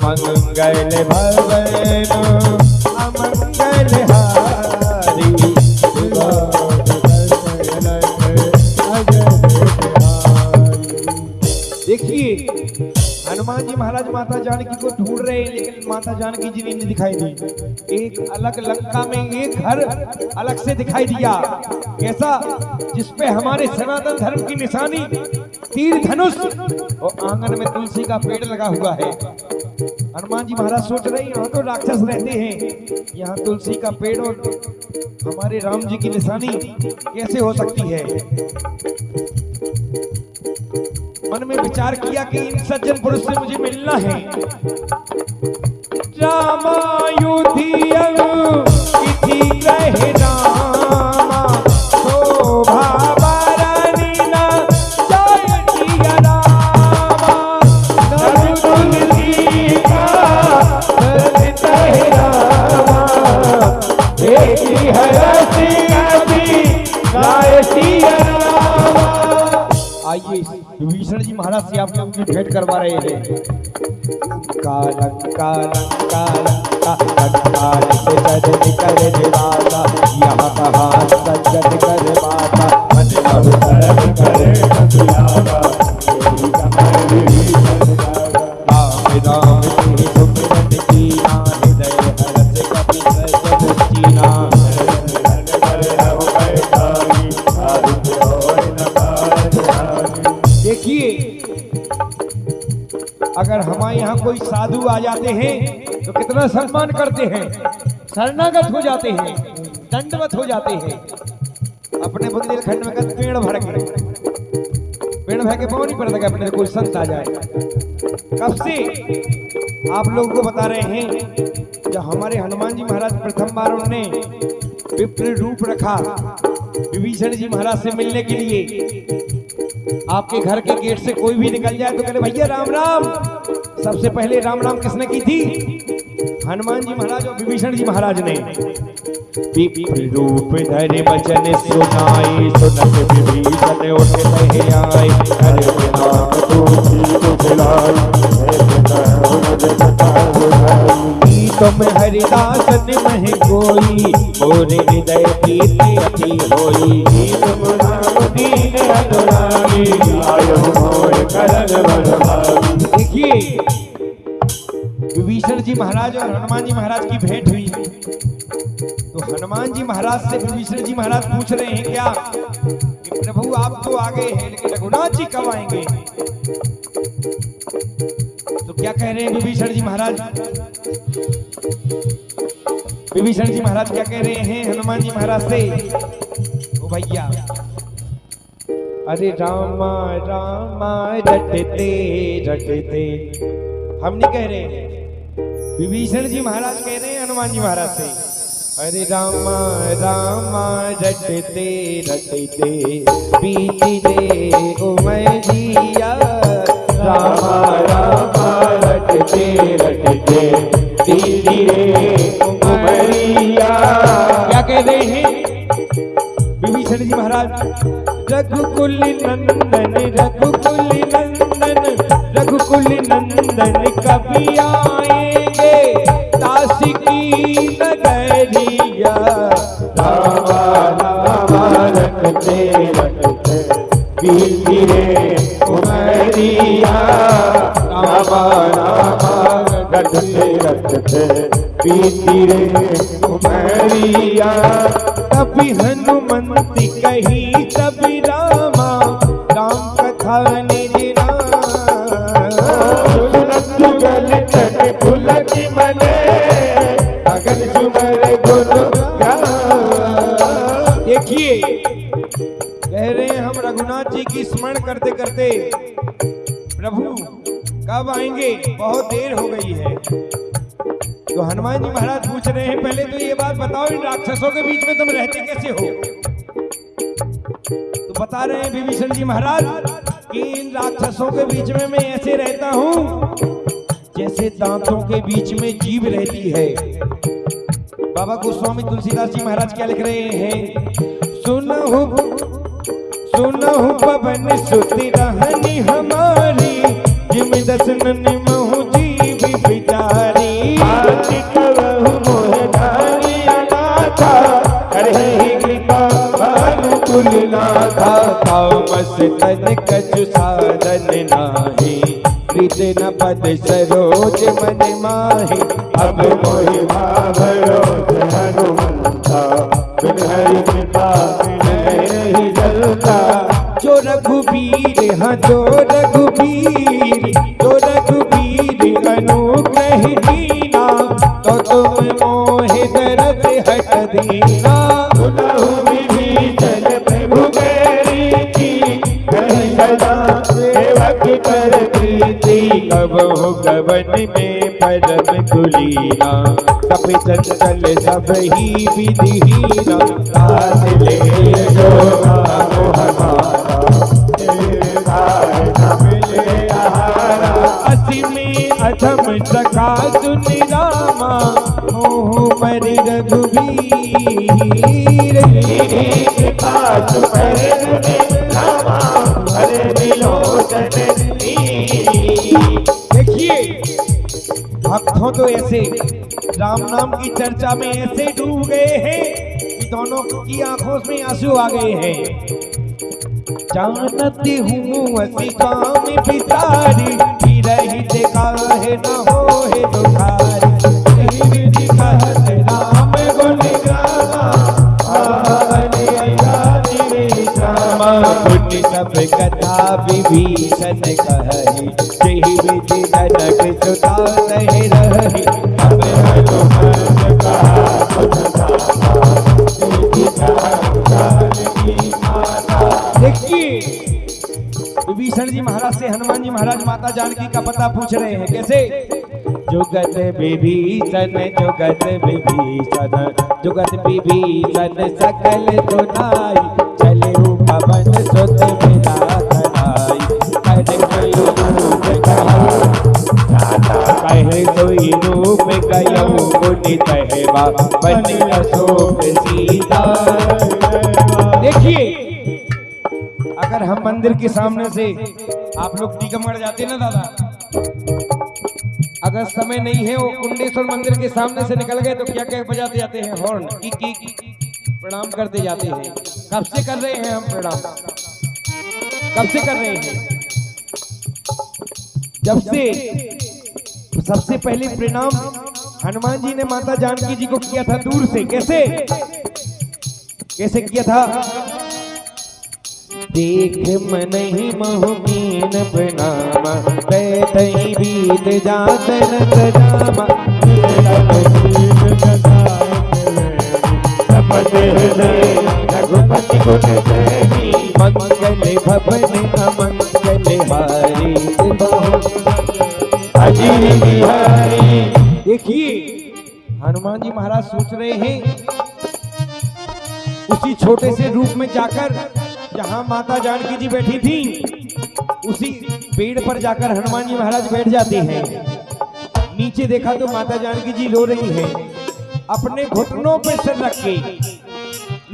मंगल भवन अमंगल हारी देखिए हनुमान जी महाराज माता जानकी को ढूंढ रहे हैं, लेकिन माता जानकी जी नहीं दिखाई दी। एक अलग लंका में एक घर अलग से दिखाई दिया, कैसा? जिसपे हमारे सनातन धर्म की निशानी तीर धनुष और आंगन में तुलसी का पेड़ लगा हुआ है। हनुमान जी महाराज सोच रहे हैं यहाँ तो राक्षस रहते हैं, यहाँ तुलसी का पेड़ और हमारे राम जी की निशानी कैसे हो सकती है? मन में विचार किया कि इन सज्जन पुरुष से मुझे मिलना है। रामायुधियं इति कहे रामा शोभा बरनिना जयति रामा नरु तुलसी का सरित है रामा देखी हरसी कभी गायती रामा। आइए विभीषण जी महाराज से आप लोग की भेंट करवा रहे हैं। लंका कर माता यहाँ कहा सज्जन कर माता मन अवसर करे राम की सुमिरन कीना हृदय हरस कपि सजन कीना। देखिए अगर हमारे यहाँ कोई साधु आ जाते हैं तो कितना सम्मान करते हैं, शरणागत हो जाते हैं, दंडवत हो जाते हैं। अपने बुंदेलखंड में पेड़ भर के पानी पर लगे अपने कोई संत आ जाए। कब से आप लोगों को बता रहे हैं, जब हमारे हनुमान जी महाराज प्रथम बार उन्होंने विप्र रूप रखा विभीषण जी महाराज से मिलने के लिए, आपके घर के गेट से कोई भी निकल जाए तो कहते भैया राम राम। सबसे पहले राम राम किसने की थी? हनुमान जी महाराज और विभीषण जी महाराज ने। विप्र रूप धरे वचन सुनाई सुनत विभीषण उठ कहे आए हरे नाम तुलसी खिलाई तुम हरिदासन मह कोई मोरे हृदय प्रीति अति होई तुम राम दीन अनुरागी आयो मोर करन बलभागी। देखिए विभीषण जी महाराज और हनुमान जी महाराज की भेंट हुई तो हनुमान जी महाराज से विभीषण जी महाराज पूछ रहे हैं क्या कि प्रभु आप तो आ गए हैं लेकिन रघुनाथ जी कब आएंगे? तो क्या कह रहे हैं विभीषण जी महाराज? विभीषण जी महाराज क्या कह रहे हैं हनुमान जी महाराज से? ओ भैया अरे रामा रामा रटते रटते हम नहीं कह रहे, विभीषण जी महाराज कह रहे हैं हनुमान जी महाराज से। अरे रामा रामा रटते रटते बीती दे उमरिया रामा रामा रटते रटते बीती दे उमरिया। क्या कह रहे हैं विभीषण जी महाराज? रघुकुल नंदन रघुकुल नंदन रघुकुल नंदन कभी आएंगे काशी की नगरिया रामा रामा रटते रटते बीती रे उमरिया रामा रामा रटते रटते बीती रे उमरिया। कभी हनुमंती कही कभी रामा राम कथा निजना जुगल तक फुलक मने अगन जुमर गुरु। देखिए कह रहे हैं हम रघुनाथ जी की स्मरण करते करते प्रभु कब आएंगे, बहुत देर हो गई है। तो हनुमान जी महाराज पूछ रहे हैं पहले तो ये बात बताओ इन राक्षसों के बीच में तुम रहते कैसे हो? तो बता रहे हैं विभीषण जी महाराज कि इन राक्षसों के बीच में मैं ऐसे रहता हूँ जैसे दांतों के बीच में जीभ रहती है। बाबा गोस्वामी तुलसीदास जी महाराज क्या लिख रहे हैं? सुनहु पवन सुति रहनी हमारी जिम दसन निमहु जीव प्यारी आदि कवहु मोह नारी अनाथा करहि कृपा अनुकूल नाथा तामस तन कछु साधन नाही कृत न पद सरोज मन माही अब मोहि भाभरोज हनुमंता बिन हरि कृपा नहीं जलता जो रघुबीर हाँ जो रघुबीर अनुग्रह दीना तो तुम मोहि दरद हट दीना सुनहु विभीषण प्रभु कैरी की कहीं सदा सेवक कर प्रीति कबहु गवन में परम कुलीना कपि चंचल सब ही विधिहीना साथ ले जो नामो हमारा तेरा न मिले आहारा असी में अधम सका सुन रामा मोह मरि रघुबीर कृपा सुपर रामा हरे विलोचन देखिए भक्तों तो ऐसे राम नाम की चर्चा में ऐसे डूब गए हैं कि दोनों की आंखों में आंसू आ गए हैं। जानती हूँ असी काम बिचारी रही काहे न हो है दुखारी विधि कहत राम गुण पुण्य सब कथा विभीषण कही जही विधि जनक सुता नहीं रही अब हनुमान देखिए विभीषण जी महाराज से हनुमान जी महाराज माता जानकी का पता पूछ रहे हैं कैसे जुगत विभीषण सकल सुनाई चले पवन सुत मिला कहे सोई रूप गयऊ गुणित हेवा बन अशोक सीता। देखिए अगर हम मंदिर के सामने से आप लोग टीकमगढ़ जाते ना दादा, अगर समय नहीं है वो कुंडेश्वर मंदिर के सामने से निकल गए तो क्या क्या बजाते जाते हैं हॉर्न की प्रणाम करते जाते हैं। कब से कर रहे हैं हम प्रणाम, कब से कर रहे हैं? जब से सबसे पहले प्रणाम हनुमान जी ने माता जानकी जी को किया था दूर से। कैसे कैसे किया था? देख मन ही मोहमीन प्रणामा तही बीत जातन सजामा रघुपति गुण मंगल भवन अमंगल हारी अजीर बिहारी। देखिए हनुमान जी महाराज सोच रहे हैं उसी छोटे से रूप में जाकर जहां माता जानकी जी बैठी थी उसी पेड़ पर जाकर हनुमान जी महाराज बैठ जाते हैं। नीचे देखा तो माता जानकी जी रो रही हैं अपने घुटनों पे सिर रख के।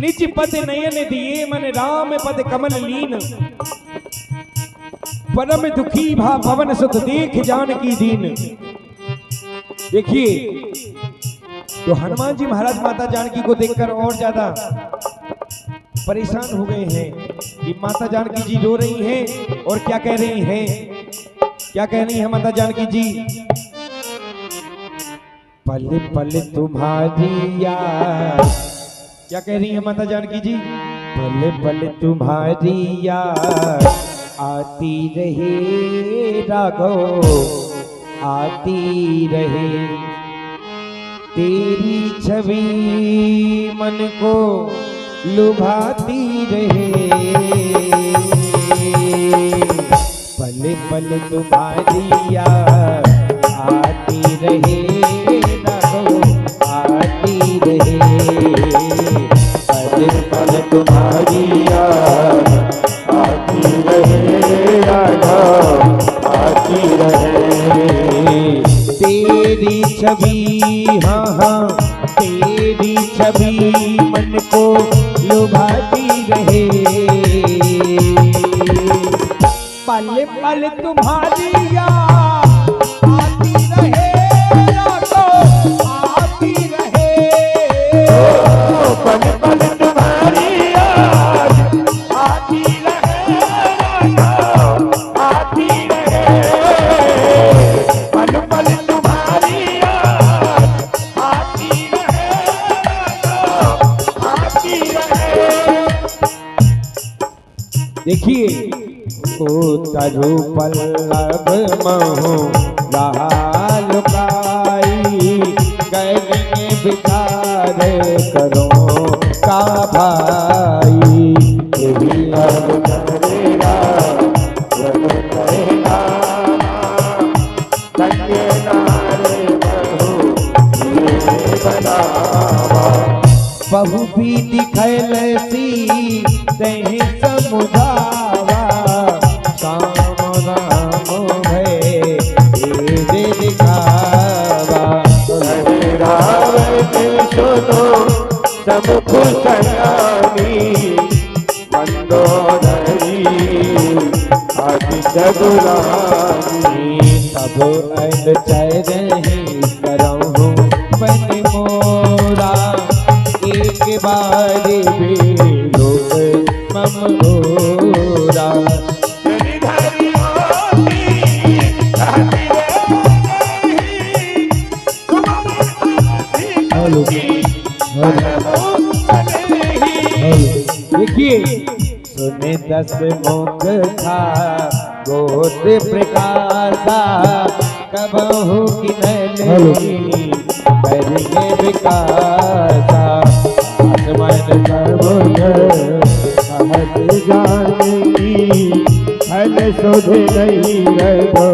निज पद नयन दिए मन राम पद कमल लीन परम दुखी भा भवन सुत देख जानकी दीन। देखिए तो हनुमान जी महाराज माता जानकी को देखकर और ज्यादा परेशान हो गए हैं कि माता जानकी जी रो रही हैं और क्या कह रही हैं, क्या कह रही है माता जानकी जी? पल पल तुम्हारी याद, क्या कह रही है माता जानकी जी? पल पल तुम्हारी याद आती रहे राघव आती रहे, तेरी छवि मन को लुभाती रहे। पल पल तुम्हारी याद आती रहे राघव आती रहे, पल पल तुम्हारी याद आती रहे राघव आती रहे। तेरी छवि हाँ हाँ तेरी छवि मन को लुभाती रहे। पल पल तुम्हारी याद आती रहे लिखिए तरु पल्लव महु रहा लुकाई गले विचार करो का भाई यही अब करेगा बहु भी दिखल सी तही समुझावा श्याम राम भय दे दिखावा सुनो सब खुशयानी मंदोदरी आदि सगुरानी सब अल चरही करहूँ बन मोरा एक बार भी लोग मम गोरा देखिए सुने 10 मुख था गोद प्रकाशा कबहू की नैनी करके विकासा आसमान सर्वोज सहज जानकी हल शोधे नहीं रहो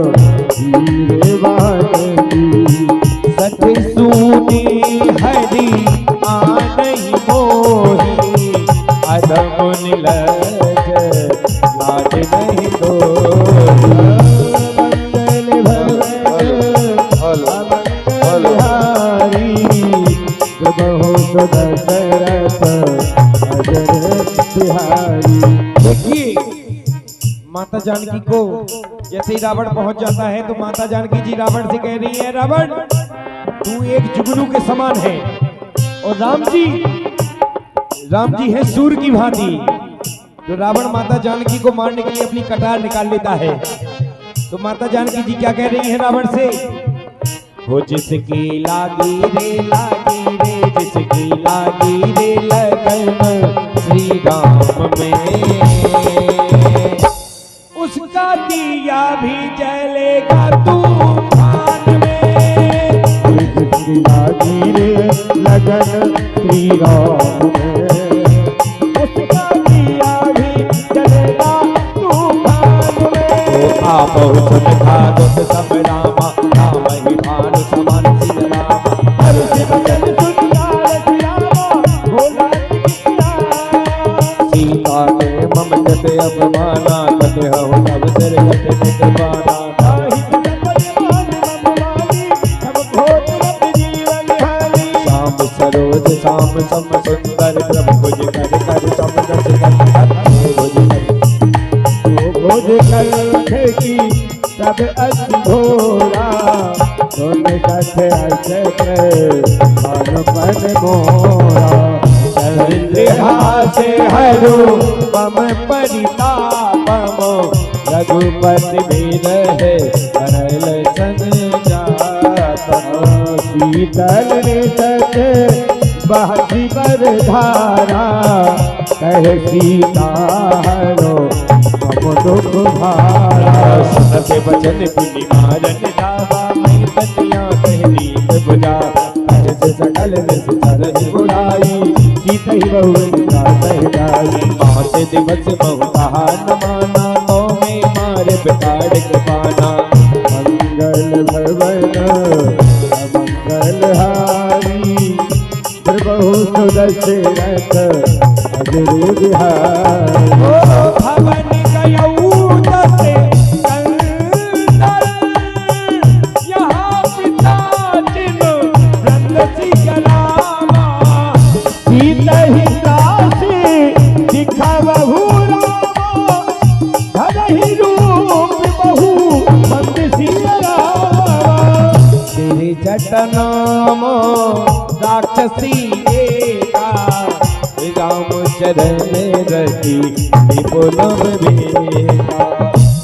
धीरे वानकी सच सुनी हरि आनई मोही अदम निलज लाज नहीं दो देखिए माता जानकी को जैसे ही रावण पहुंच जाता है तो माता जानकी जी रावण से कह रही है, रावण तू एक जुगनू के समान है और राम जी है सूर्य की भांति। तो रावण माता जानकी को मारने के लिए अपनी कटार निकाल लेता है। तो माता जानकी जी क्या कह रही है रावण से, हो जिसकी लागी रे जिसकी लागी रे लगन श्री राम में उसका दिया भी जलेगा तूफान में। जिसकी लागी रे लगन श्री राम में उसका दिया भी जलेगा तूफान में। आप सुन भागवत सब रामा राम ही भानु समान श्री रामा हर शिव जन सुनिया रघुरामा भोला सीता के मम जते अपमाना कते हो तब तेरे जते कृपाना श्याम सरोज श्याम सम सुंदर प्रभु भुज कर सम दस भोज कर की सब अधोरा सुन कथे मन मन मोरा चंद्रहासे हरु मम परितापमो रघुपति वीर है अरल सन जाता शीतल नित बहती पर धारा कह सीता हरो मम दुख भारा। सुनते बचन पुनि मारन दावा मैं तनिया कहनी बुझा अज सकल निस तरह बुराई जीत ही बहु सहजाई पाँच दिवस बहु कहा न माना तो में मारे बिताड़ के पाना मंगल भवन मंगल हारी प्रभु सुदशरथ अजर बिहारी। भवन गयऊ दसे कंदर यहाँ पिता जिन वृंद सिगलावा सीत ही काशी दिखावहु रामा धरहि रूप बहु मंद सिगलावा। श्री जटनामो राक्षसी एका राम चरण रति विपुलम बेटा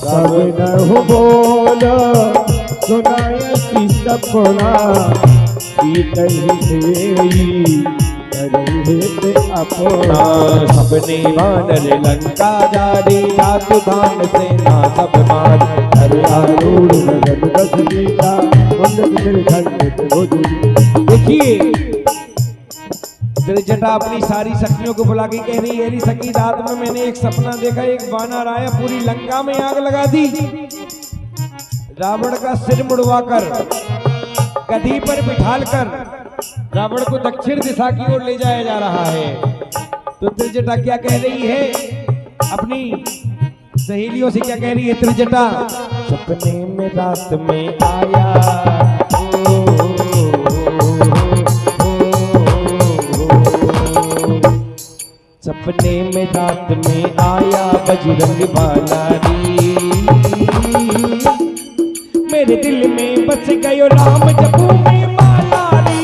सब नहु बोल सुनायसी सपना सीत ही देई अपना सबने वानर लंका जारी जातु दान सेना सब मार हर आरूढ़ नगर दस बीता उन्नत निर्खंडित भोजन। देखिए त्रिजटा अपनी सारी सखियों को बुला के कह रही है, सखी रात में मैंने एक सपना देखा, एक वानर आया पूरी लंका में आग लगा दी, रावण का सिर मुड़वाकर गधी पर बिठालकर रावण को दक्षिण दिशा की ओर ले जाया जा रहा है। तो त्रिजटा क्या कह रही है, अपनी सहेलियों से क्या कह रही है त्रिजटा, सपने में रात में आया सपने में रात में आया बजरंग बाला री, मेरे दिल में बस गयो राम जपू में माला री,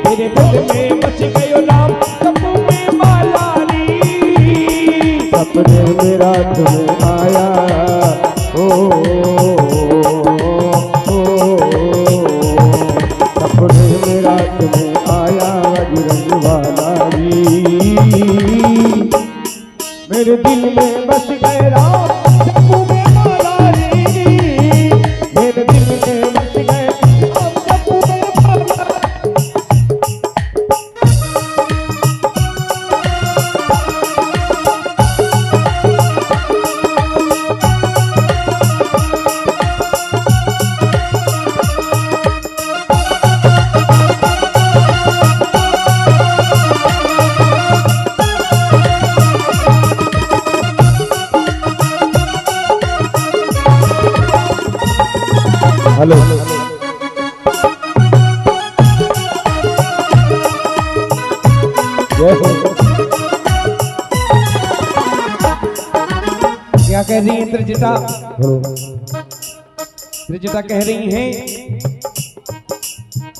मेरे दिल में बस गयो राम जपू में माला री। सपने में रात में आया सपने में रात में आया बजरंग बाला री, मेरे दिल में बस गए राम जपू में माला री, मेरे दिल में बस गए राम जपू में माला हेलो क्या कह रही है त्रिजटा, त्रिजटा कह रही है,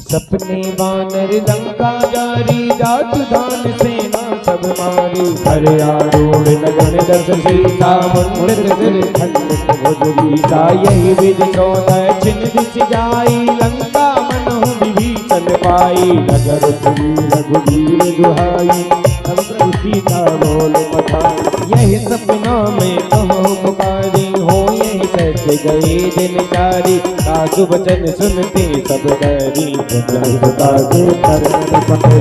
सपने वानर लंका जारी जातु दान सेना सब मारी हर आरूढ़ नगन दस सीता मुंडित निर्खंडित भोजरीता यही विधि चौदह छिन्न दिश जाई लंका मनहु विभीषण पाई नगर पुरी रघुवीर दुहाई सब प्रभु सीता बोल पठाई यही सपना में कहो पुकारी हो यही सत्य गए दिन जारी सासु वचन सुनते सब डरी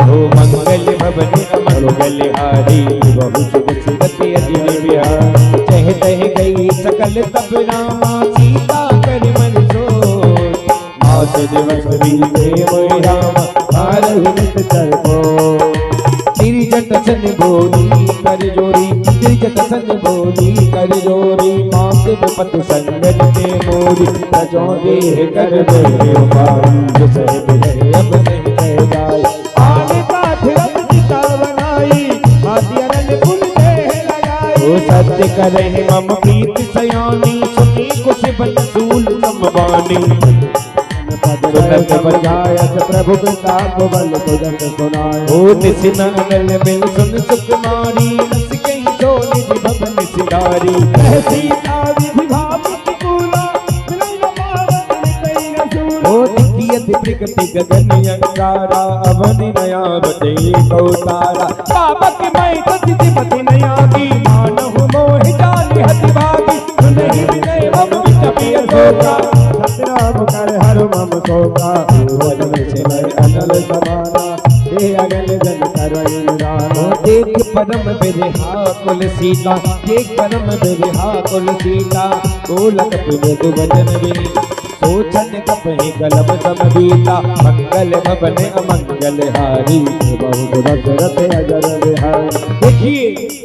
हो मंगल भवन मंगल हारी बहु शुभ सुगति अजिर बिहार चह तह गई सकल तब रामा सीता कर मन सोच मास दिवस बीते मोहि राम हारहु नित चर को त्रिजट सन बोली कर जोरी त्रिजट सन बोली कर जोरी मात विपत संगत के मोरी तजो देह कर दे उपारी जो सह बिलहे अब नहीं कह जाए आने काठ रब चिता बनाई आदियरन कुल देह लगाई ओ सत्य करे मम प्रीत सयानी सुनी कुछ बन सूल समवानी सुनत बजायत प्रभु प्रताप बल तुझत सुनाय ओ निसिन अनल बिन सुन सुकुमारी नस कहीं जो निधि भवन सिधारी सीता विधि भाव कूला मिलन मारन कई रसूल ओ दिखियत प्रगति गगन अंगारा अवनि नया बते कौतारा पापक मैं तति पति नया की मानहु मोहि जानि हति भागी सुनहि विनय मम विचपिय सोका सतराम कर हर मम सोका वजन से अनल समाना दे अगल जन करई रानो देख परम बिरहा कुल सीता, देख परम बिरहा कुल सीता, कोलक पुरद वचन भी सोचन कपहि गलब समबीता मंगल भवन अमंगल हारी बहुत दशरथ अजर बिहारी। देखिए